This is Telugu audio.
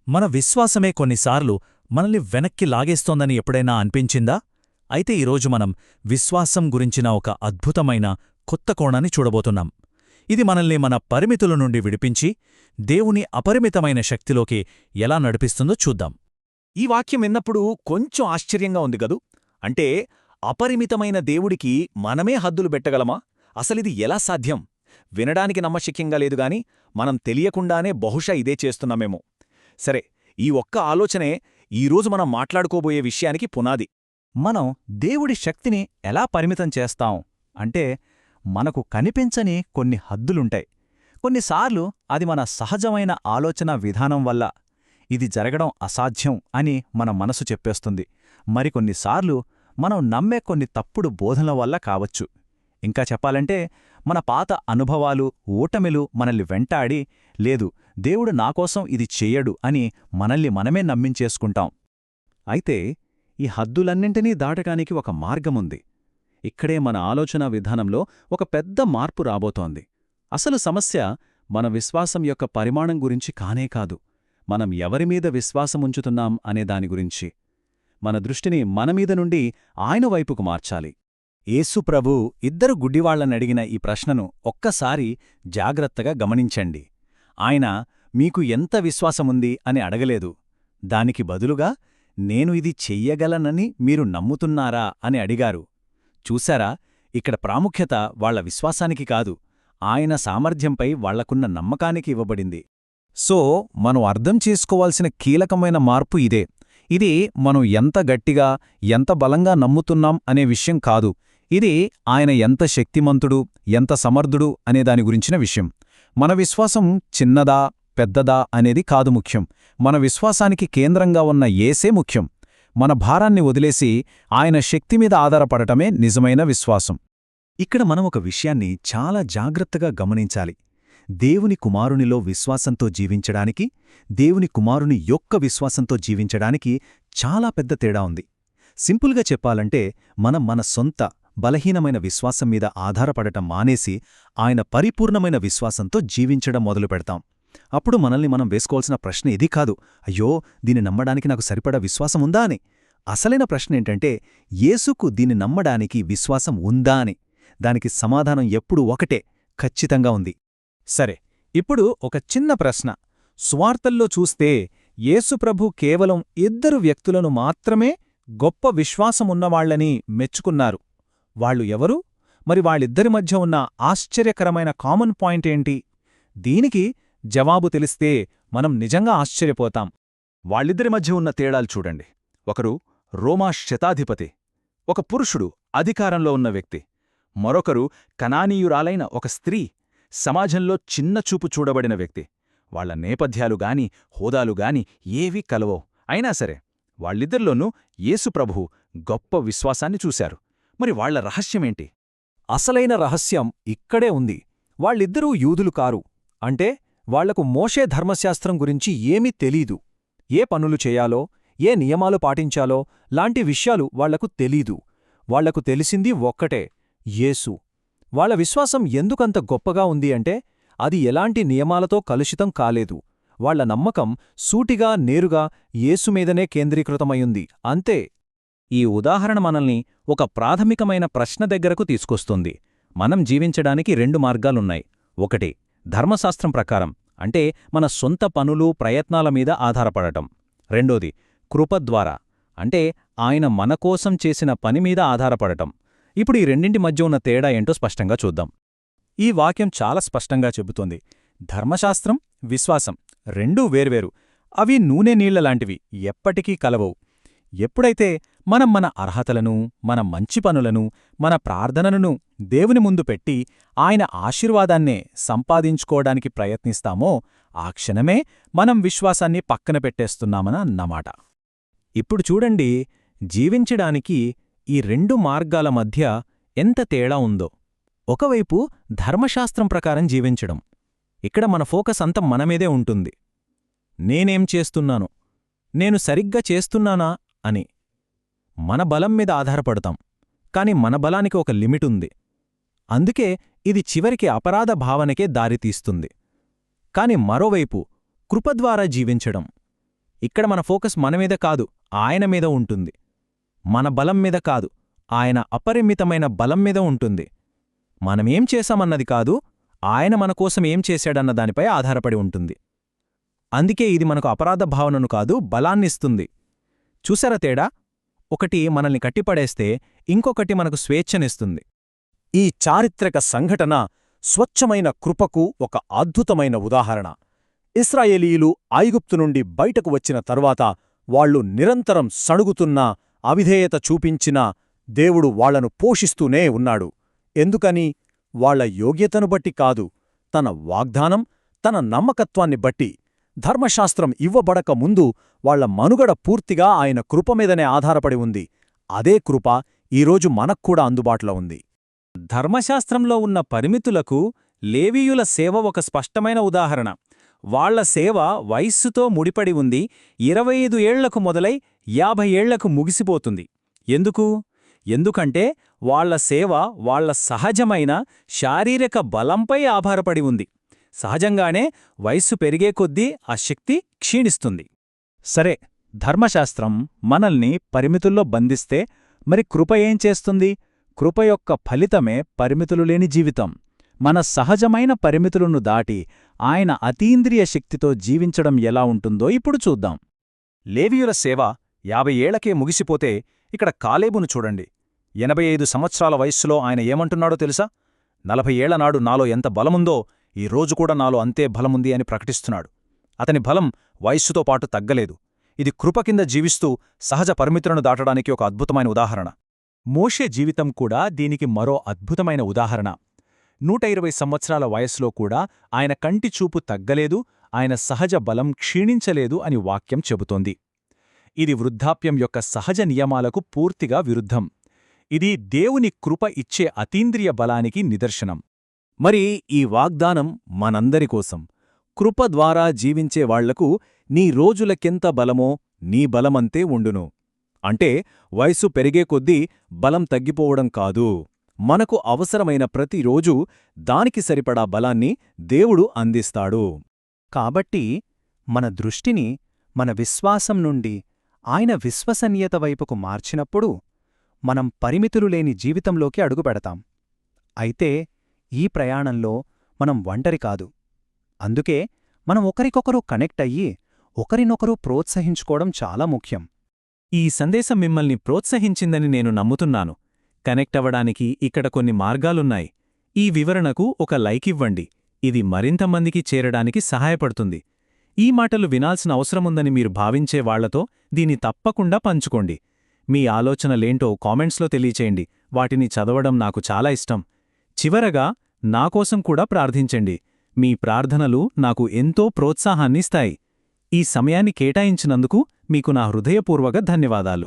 మన విశ్వాసమే కొన్నిసార్లు మనల్ని వెనక్కి లాగేస్తోందని ఎప్పుడైనా అనిపించిందా? అయితే ఈరోజు మనం విశ్వాసం గురించిన ఒక అద్భుతమైన కొత్త కోణాన్ని చూడబోతున్నాం. ఇది మనల్ని మన పరిమితుల నుండి విడిపించి దేవుని అపరిమితమైన శక్తిలోకి ఎలా నడిపిస్తుందో చూద్దాం. ఈ వాక్యం విన్నప్పుడు కొంచెం ఆశ్చర్యంగా ఉంది గదూ. అంటే అపరిమితమైన దేవుడికి మనమే హద్దులు పెట్టగలమా? అసలిది ఎలా సాధ్యం? వినడానికి నమ్మశక్యంగా లేదుగాని మనం తెలియకుండానే బహుశా ఇదే చేస్తున్నామేమో. సరే, ఈ ఒక్క ఆలోచనే ఈరోజు మనం మాట్లాడుకోబోయే విషయానికి పునాది. మనం దేవుడి శక్తిని ఎలా పరిమితం చేస్తాం అంటే, మనకు కనిపించని కొన్ని హద్దులుంటాయి. కొన్నిసార్లు అది మన సహజమైన ఆలోచన విధానం వల్ల ఇది జరగడం అసాధ్యం అని మన మనసు చెప్పేస్తుంది. మరికొన్నిసార్లు మనం నమ్మే కొన్ని తప్పుడు బోధనల వల్ల కావచ్చు. ఇంకా చెప్పాలంటే, మన పాత అనుభవాలు, ఓటమిలు మనల్ని వెంటాడి, లేదు, దేవుడు నాకోసం ఇది చెయ్యడు అని మనల్ని మనమే నమ్మించేసుకుంటాం. అయితే ఈ హద్దులన్నింటినీ దాటడానికి ఒక మార్గముంది. ఇక్కడే మన ఆలోచన విధానంలో ఒక పెద్ద మార్పు రాబోతోంది. అసలు సమస్య మన విశ్వాసం యొక్క పరిమాణం గురించి కానే కాదు, మనం ఎవరిమీద విశ్వాసముంచుతున్నాం అనే దాని గురించి. మన దృష్టిని మనమీద నుండి ఆయన వైపుకు మార్చాలి. యేసు ప్రభు ఇద్దరు గుడ్డివాళ్లనడిగిన ఈ ప్రశ్నను ఒక్కసారి జాగ్రత్తగా గమనించండి. ఆయన మీకు ఎంత విశ్వాసముంది అని అడగలేదు. దానికి బదులుగా నేను ఇది చెయ్యగలనని మీరు నమ్ముతున్నారా అని అడిగారు. చూశారా, ఇక్కడ ప్రాముఖ్యత వాళ్ల విశ్వాసానికి కాదు, ఆయన సామర్థ్యంపై వాళ్లకున్న నమ్మకానికి ఇవ్వబడింది. సో మనం అర్థం చేసుకోవాల్సిన కీలకమైన మార్పు ఇదే. ఇది మనం ఎంత గట్టిగా, ఎంత బలంగా నమ్ముతున్నాం అనే విషయం కాదు. ఇది ఆయన ఎంత శక్తిమంతుడు, ఎంత సమర్థుడు అనే దాని గురించిన విషయం. మన విశ్వాసం చిన్నదా, పెద్దదా అనేది కాదు ముఖ్యం. మన విశ్వాసానికి కేంద్రంగా ఉన్న యేసే ముఖ్యం. మన భారాన్ని వదిలేసి ఆయన శక్తిమీద ఆధారపడటమే నిజమైన విశ్వాసం. ఇక్కడ మనం ఒక విషయాన్ని చాలా జాగ్రత్తగా గమనించాలి. దేవుని కుమారునిలో విశ్వాసంతో జీవించడానికి, దేవుని కుమారుని యొక్క విశ్వాసంతో జీవించడానికి చాలా పెద్ద తేడా ఉంది. సింపుల్గా చెప్పాలంటే, మనం మన సొంత బలహీనమైన విశ్వాసం మీద ఆధారపడటం మానేసి ఆయన పరిపూర్ణమైన విశ్వాసంతో జీవించడం మొదలుపెడతాం. అప్పుడు మనల్ని మనం వేసుకోవాల్సిన ప్రశ్న ఇది కాదు, అయ్యో, దీన్ని నమ్మడానికి నాకు సరిపడా విశ్వాసం ఉందా అని. అసలైన ప్రశ్నేంటంటే, యేసుకు దీన్ని నమ్మడానికి విశ్వాసం ఉందా అని. దానికి సమాధానం ఎప్పుడూ ఒకటే, ఖచ్చితంగా ఉంది. సరే, ఇప్పుడు ఒక చిన్న ప్రశ్న. సువార్తల్లో చూస్తే యేసుప్రభు కేవలం ఇద్దరు వ్యక్తులను మాత్రమే గొప్ప విశ్వాసమున్నవాళ్లని మెచ్చుకున్నారు. వాళ్ళు ఎవరు? మరి వాళ్ళిద్దరి మధ్య ఉన్న ఆశ్చర్యకరమైన కామన్ పాయింట్ ఏంటి? దీనికి జవాబు తెలిస్తే మనం నిజంగా ఆశ్చర్యపోతాం. వాళ్ళిద్దరి మధ్య ఉన్న తేడాలు చూడండి. ఒకరు రోమా శతాధిపతి, ఒక పురుషుడు, అధికారంలో ఉన్న వ్యక్తి. మరొకరు కనానీయురాలైన ఒక స్త్రీ, సమాజంలో చిన్నచూపు చూడబడిన వ్యక్తి. వాళ్ల నేపథ్యాలుగాని, హోదాలుగాని ఏవీ కలవో. అయినా సరే, వాళ్ళిద్దరిలోనూ యేసుప్రభువు గొప్ప విశ్వాసాన్ని చూశారు. మరి వాళ్ల రహస్యమేంటి? అసలైన రహస్యం ఇక్కడే ఉంది. వాళ్ళిద్దరూ యూదులు కారు. అంటే వాళ్లకు మోషే ధర్మశాస్త్రం గురించి ఏమీ తెలీదు. ఏ పనులు చేయాలో, ఏ నియమాలు పాటించాలో లాంటి విషయాలు వాళ్లకు తెలీదు. వాళ్లకు తెలిసింది ఒక్కటే, యేసు. వాళ్ల విశ్వాసం ఎందుకంత గొప్పగా ఉంది అంటే, అది ఎలాంటి నియమాలతో కలుషితం కాలేదు. వాళ్ల నమ్మకం సూటిగా, నేరుగా యేసుమీదనే కేంద్రీకృతమయ్యుంది, అంతే. ఈ ఉదాహరణ మనల్ని ఒక ప్రాథమికమైన ప్రశ్న దగ్గరకు తీసుకొస్తుంది. మనం జీవించడానికి రెండు మార్గాలున్నాయి. ఒకటి, ధర్మశాస్త్రం ప్రకారం, అంటే మన సొంత పనులు, ప్రయత్నాల మీద ఆధారపడటం. రెండోది, కృపద్వారా, అంటే ఆయన మనకోసం చేసిన పనిమీద ఆధారపడటం. ఇప్పుడు ఈ రెండింటి మధ్య ఉన్న తేడా ఏంటో స్పష్టంగా చూద్దాం. ఈ వాక్యం చాలా స్పష్టంగా చెబుతోంది, ధర్మశాస్త్రం, విశ్వాసం రెండూ వేర్వేరు. అవి నూనె నీళ్లలాంటివి, ఎప్పటికీ కలవవు. ఎప్పుడైతే మనం మన అర్హతలను, మన మంచి పనులను, మన ప్రార్థనలను దేవుని ముందు పెట్టి ఆయన ఆశీర్వాదాన్నే సంపాదించుకోవడానికి ప్రయత్నిస్తామో, ఆ క్షణమే మనం విశ్వాసాన్ని పక్కన పెట్టేస్తున్నామని అన్నమాట. ఇప్పుడు చూడండి, జీవించడానికి ఈ రెండు మార్గాల మధ్య ఎంత తేడా ఉందో. ఒకవైపు ధర్మశాస్త్రం ప్రకారం జీవించడం. ఇక్కడ మన ఫోకస్ అంతా మనమీదే ఉంటుంది. నేనేం చేస్తున్నాను, నేను సరిగ్గా చేస్తున్నానా అని. మన బలం మీద ఆధారపడతాం. కాని మన బలానికి ఒక లిమిటుంది. అందుకే ఇది చివరికి అపరాధ భావనకే దారితీస్తుంది. కాని మరోవైపు కృపద్వారా జీవించడం. ఇక్కడ మన ఫోకస్ మన మీద కాదు, ఆయన మీద ఉంటుంది. మన బలం మీద కాదు, ఆయన అపరిమితమైన బలం మీద ఉంటుంది. మనమేం చేశామన్నది కాదు, ఆయన మన కోసం ఏం చేశాడన్న దానిపై ఆధారపడి ఉంటుంది. అందుకే ఇది మనకు అపరాధ భావనను కాదు, బలాన్నిస్తుంది. చూసారా తేడా? ఒకటి మనల్ని కట్టిపడేస్తే ఇంకొకటి మనకు స్వేచ్ఛనిస్తుంది. ఈ చారిత్రక సంఘటన స్వచ్ఛమైన కృపకు ఒక అద్భుతమైన ఉదాహరణ. ఇశ్రాయేలీయులు ఐగుప్తు నుండి బయటకు వచ్చిన తరువాత వాళ్లు నిరంతరం సణుగుతున్నా, అవిధేయత చూపించినా దేవుడు వాళ్లను పోషిస్తూనే ఉన్నాడు. ఎందుకని? వాళ్ల యోగ్యతను బట్టి కాదు, తన వాగ్దానం, తన నమ్మకత్వాన్ని బట్టి. ధర్మశాస్త్రం ఇవ్వబడక ముందు వాళ్ల మనుగడ పూర్తిగా ఆయన కృపమీదనే ఆధారపడి ఉంది. అదే కృప ఈరోజు మనక్కూడా అందుబాటులో ఉంది. ధర్మశాస్త్రంలో ఉన్న పరిమితులకు లేవీయుల సేవ ఒక స్పష్టమైన ఉదాహరణ. వాళ్ల సేవ వయస్సుతో ముడిపడి ఉంది. 25 ఏళ్లకు మొదలై 50 ఏళ్లకు ముగిసిపోతుంది. ఎందుకంటే వాళ్ల సేవ వాళ్ల సహజమైన శారీరక బలంపై ఆధారపడి ఉంది. సహజంగానే వయస్సు పెరిగే కొద్దీ ఆ శక్తి క్షీణిస్తుంది. సరే, ధర్మశాస్త్రం మనల్ని పరిమితుల్లో బంధిస్తే మరి కృప ఏం చేస్తుంది? కృప యొక్క ఫలితమే పరిమితులు లేని జీవితం. మన సహజమైన పరిమితులను దాటి ఆయన అతీంద్రియ శక్తితో జీవించడం ఎలా ఉంటుందో ఇప్పుడు చూద్దాం. లేవీయుల సేవ 50 ఏళ్లకే ముగిసిపోతే ఇక్కడ కాలేబును చూడండి. 85 సంవత్సరాల వయస్సులో ఆయన ఏమంటున్నాడో తెలుసా? 40 ఏళ్లనాడు నాలో ఎంత బలముందో ఈ రోజు కూడా నాలో అంతే బలముంది అని ప్రకటిస్తున్నాడు. అతని బలం వయస్సుతో పాటు తగ్గలేదు. ఇది కృప కింద జీవిస్తూ సహజ పరిమితులను దాటడానికి ఒక అద్భుతమైన ఉదాహరణ. మోషే జీవితం కూడా దీనికి మరో అద్భుతమైన ఉదాహరణ. 120 సంవత్సరాల వయస్సులో కూడా ఆయన కంటి చూపు తగ్గలేదు, ఆయన సహజ బలం క్షీణించలేదు అని వాక్యం చెబుతోంది. ఇది వృద్ధాప్యం యొక్క సహజ నియమాలకు పూర్తిగా విరుద్ధం. ఇది దేవుని కృప ఇచ్చే అతీంద్రియ బలానికి నిదర్శనం. మరి ఈ వాగ్దానం మనందరి కోసం. కృప ద్వారా జీవించే వాళ్లకు నీ రోజులకెంత బలమో నీ బలమంతే ఉండును. అంటే వయసు పెరిగే కొద్దీ బలం తగ్గిపోవడం కాదు. మనకు అవసరమైన ప్రతిరోజూ దానికి సరిపడా బలాన్ని దేవుడు అందిస్తాడు. కాబట్టి మన దృష్టిని మన విశ్వాసం నుండి ఆయన విశ్వసనీయత వైపుకు మార్చినప్పుడు మనం పరిమితులు లేని జీవితంలోకి అడుగుపెడతాం. అయితే ఈ ప్రయాణంలో మనం ఒంటరి కాదు. అందుకే మనం ఒకరికొకరు కనెక్ట్ అయ్యి ఒకరినొకరు ప్రోత్సహించుకోవడం చాలా ముఖ్యం. ఈ సందేశం మిమ్మల్ని ప్రోత్సహించిందని నేను నమ్ముతున్నాను. కనెక్ట్ అవ్వడానికి ఇక్కడ కొన్ని మార్గాలున్నాయి. ఈ వివరణకు ఒక లైక్ ఇవ్వండి. ఇది మరింత మందికి చేరడానికి సహాయపడుతుంది. ఈ మాటలు వినాల్సిన అవసరముందని మీరు భావించే వాళ్లతో దీన్ని తప్పకుండా పంచుకోండి. మీ ఆలోచనలేంటో కామెంట్స్లో తెలియచేయండి. వాటిని చదవడం నాకు చాలా ఇష్టం. చివరగా నాకోసం కూడా ప్రార్థించండి. మీ ప్రార్థనలు నాకు ఎంతో ప్రోత్సాహాన్నిస్తాయి. ఈ సమయాన్ని కేటాయించినందుకు మీకు నా హృదయపూర్వక ధన్యవాదాలు.